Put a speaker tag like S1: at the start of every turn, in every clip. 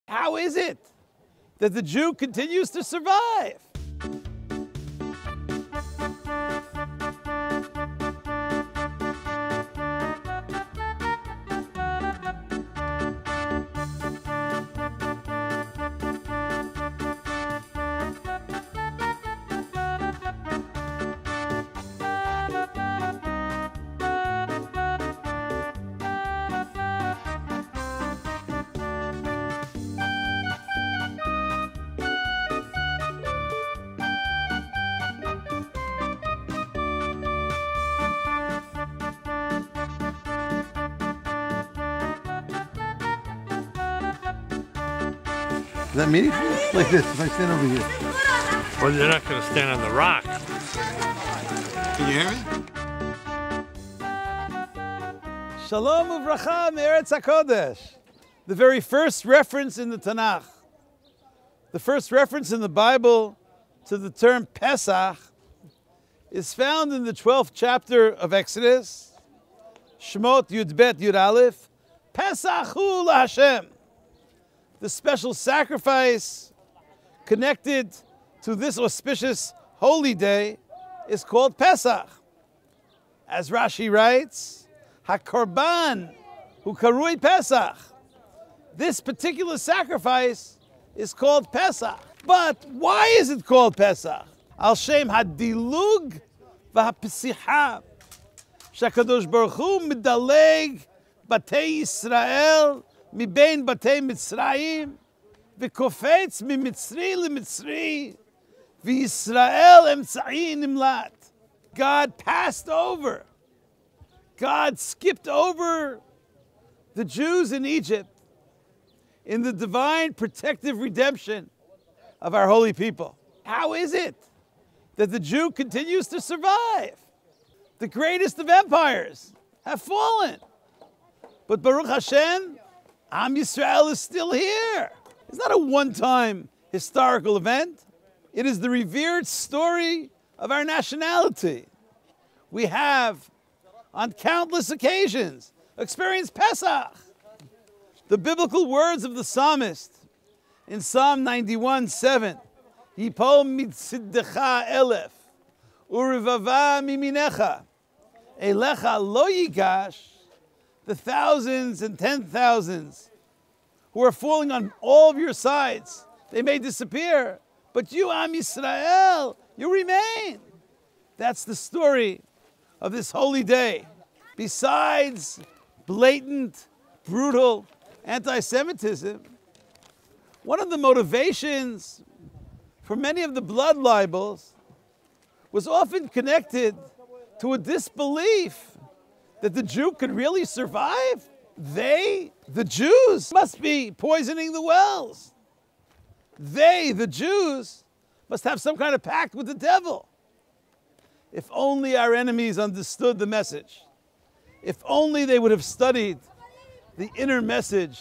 S1: How is it that the Jew continues to survive?
S2: Is that meaningful? Like this, if I stand over here.
S3: Well, you're not going to stand on the rock.
S2: Can you hear me?
S1: Shalom uvracha me'eretz HaKodesh. The very first reference in the Tanakh, the first reference in the Bible to the term Pesach is found in the 12th chapter of Exodus, Shemot Yud Bet Yud Aleph, Pesach hu LaHashem. The special sacrifice connected to this auspicious holy day is called Pesach. As Rashi writes, HaKorban hu karui Pesach. This particular sacrifice is called Pesach. But why is it called Pesach? Al Shem Hadilug v'Hapesicha. Shakadosh Baruch Hu midaleg Batei Yisrael מבין בתי מצרים, וקופץ ממצרי למצרי, וישראל אמצעי נמלט. God passed over. God skipped over the Jews in Egypt in the divine protective redemption of our holy people. How is it that the Jew continues to survive? The greatest of empires have fallen. But Baruch Hashem, Am Yisrael is still here. It's not a one-time historical event. It is the revered story of our nationality. We have, on countless occasions, experienced Pesach. The biblical words of the psalmist in Psalm 91:7, Yipol mitziddecha elef, urivava miminecha, elecha lo yigash. The thousands and 10,000s who are falling on all of your sides, they may disappear, but you, Am Yisrael, you remain. That's the story of this holy day. Besides blatant, brutal anti-Semitism, one of the motivations for many of the blood libels was often connected to a disbelief that the Jew could really survive. They, the Jews, must be poisoning the wells. They, the Jews, must have some kind of pact with the devil. If only our enemies understood the message. If only they would have studied the inner message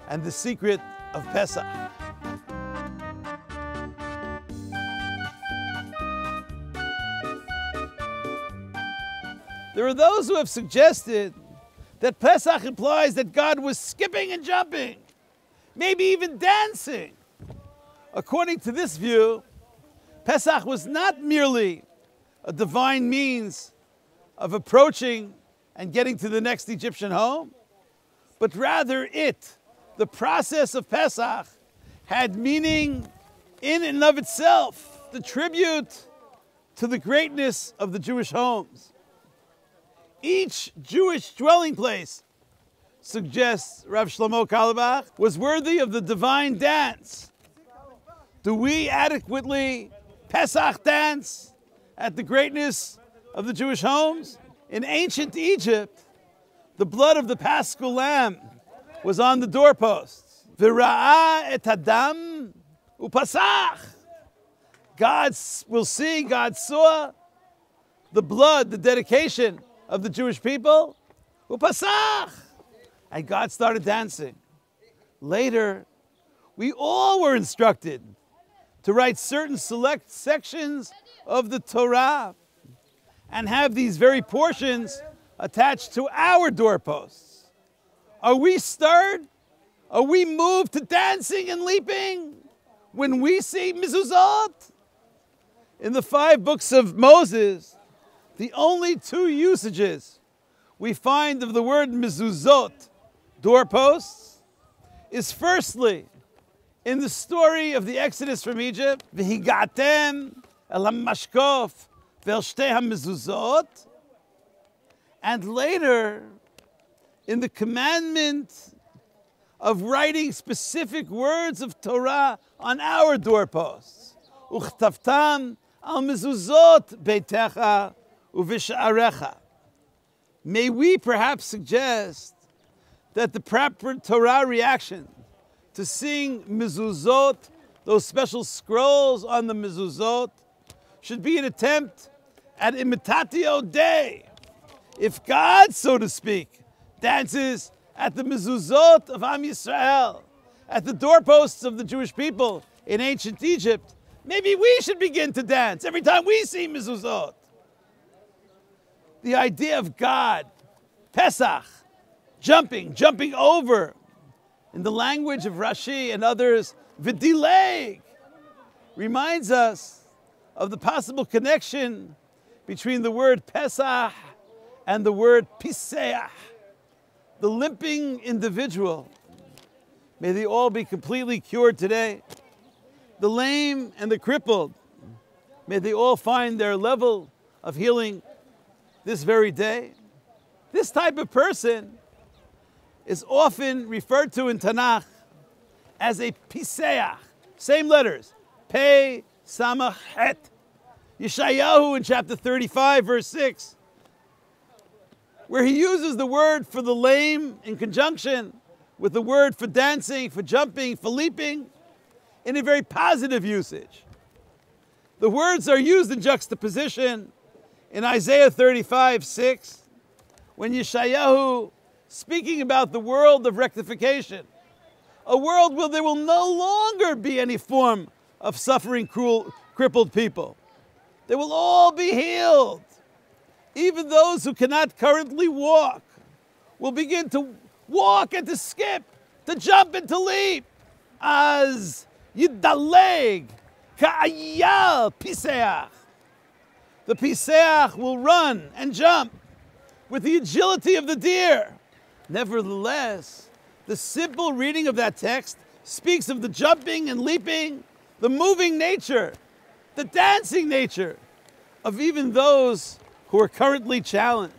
S1: and the secret of Pesach. There are those who have suggested that Pesach implies that God was skipping and jumping, maybe even dancing. According to this view, Pesach was not merely a divine means of approaching and getting to the next Egyptian home, but rather the process of Pesach, had meaning in and of itself, the tribute to the greatness of the Jewish homes. Each Jewish dwelling place, suggests Rav Shlomo Carlebach, was worthy of the divine dance. Do we adequately Pesach dance at the greatness of the Jewish homes? In ancient Egypt, the blood of the Paschal Lamb was on the doorposts. V'ra'ah et hadam u'pasach. God will see, God saw the blood, the dedication of the Jewish people, u'pasach, and God started dancing. Later, we all were instructed to write certain select sections of the Torah and have these very portions attached to our doorposts. Are we stirred Are we moved to dancing and leaping when we see mezuzot? In the 5 books of Moses, the only 2 usages we find of the word mezuzot, doorposts, is firstly in the story of the Exodus from Egypt, v'higatem el hamashkof ve'el shtei hamezuzot, and later in the commandment of writing specific words of Torah on our doorposts. Uchtavtam al mezuzot beitecha uvish'arecha. May we perhaps suggest that the proper Torah reaction to seeing mezuzot, those special scrolls on the mezuzot, should be an attempt at imitatio Dei. If God, so to speak, dances at the mezuzot of Am Yisrael, at the doorposts of the Jewish people in ancient Egypt, maybe we should begin to dance every time we see mezuzot. The idea of God, Pesach, jumping over, in the language of Rashi and others, v'dileg, reminds us of the possible connection between the word Pesach and the word Piseach, the limping individual. May they all be completely cured today. The lame and the crippled, may they all find their level of healing this very day. This type of person is often referred to in Tanakh as a Piseach. Same letters, Pei, Samach, Het. Yeshayahu in chapter 35, verse 6, where he uses the word for the lame in conjunction with the word for dancing, for jumping, for leaping, in a very positive usage. The words are used in juxtaposition in Isaiah 35, 6, when Yeshayahu, speaking about the world of rectification, a world where there will no longer be any form of suffering, crippled people. They will all be healed. Even those who cannot currently walk will begin to walk and to skip, to jump and to leap. As yidaleg ka'ayal piseach. The piseach will run and jump with the agility of the deer. Nevertheless, the simple reading of that text speaks of the jumping and leaping, the moving nature, the dancing nature of even those who are currently challenged.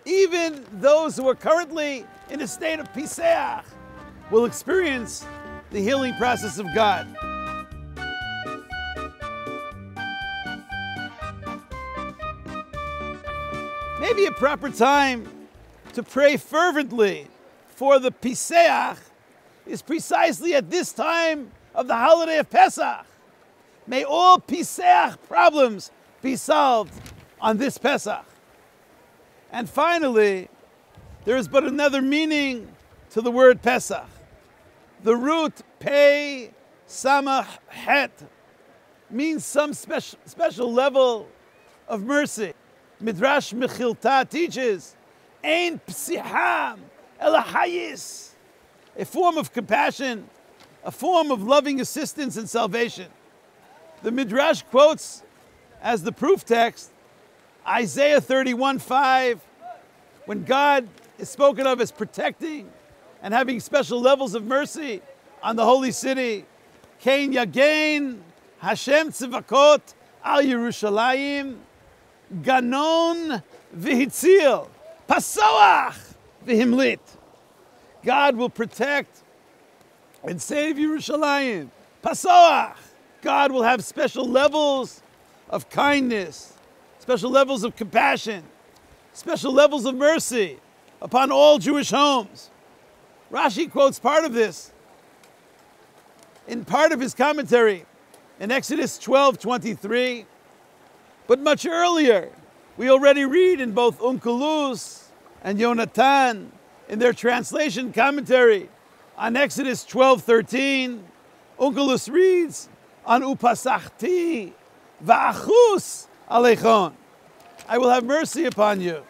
S1: Even those who are currently in a state of piseach will experience the healing process of God. Maybe a proper time to pray fervently for the Piseach is precisely at this time of the holiday of Pesach. May all Piseach problems be solved on this Pesach. And finally, there is but another meaning to the word Pesach. The root Pei Samach Het means some special level of mercy. Midrash Mechilta teaches, Ein psicham elahayis, a form of compassion, a form of loving assistance and salvation. The Midrash quotes as the proof text Isaiah 31:5, when God is spoken of as protecting and having special levels of mercy on the holy city. Kein Yagein Hashem Tzivakot al Yerushalayim Ganon v'hitzil Passoach v'himlit. God will protect and save Yerushalayim. Passoach. God will have special levels of kindness, special levels of compassion, special levels of mercy upon all Jewish homes. Rashi quotes part of this in part of his commentary in Exodus 12:23. But much earlier, we already read in both Onkelos and Yonatan in their translation commentary on Exodus 12:13. Onkelos reads on Upasachti va'achus alechon. I will have mercy upon you.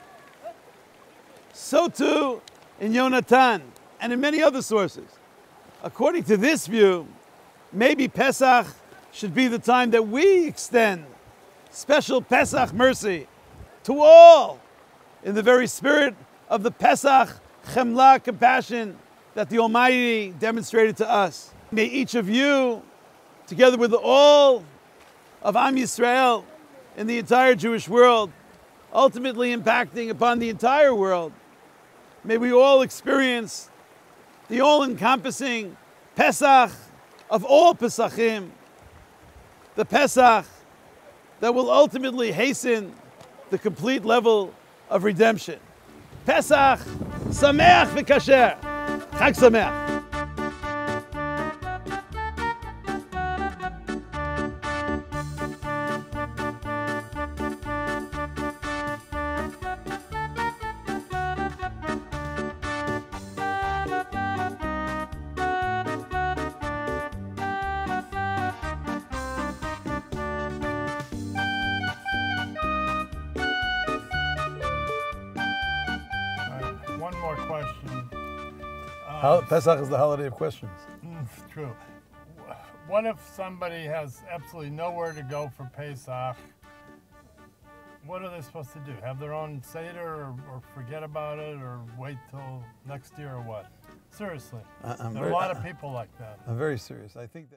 S1: So too in Yonatan and in many other sources. According to this view, maybe Pesach should be the time that we extend special Pesach mercy to all in the very spirit of the Pesach Chemla, compassion that the Almighty demonstrated to us. May each of you, together with all of Am Yisrael in the entire Jewish world, ultimately impacting upon the entire world, may we all experience the all-encompassing Pesach of all Pesachim, the Pesach that will ultimately hasten the complete level of redemption. Pesach Sameach v'Kasher. Chag Sameach.
S4: One more question.
S1: Pesach is the holiday of questions.
S4: True. What if somebody has absolutely nowhere to go for Pesach? What are they supposed to do? Have their own Seder or forget about it or wait till next year or what? Seriously. There are a lot of people like that.
S1: I'm very serious. I think that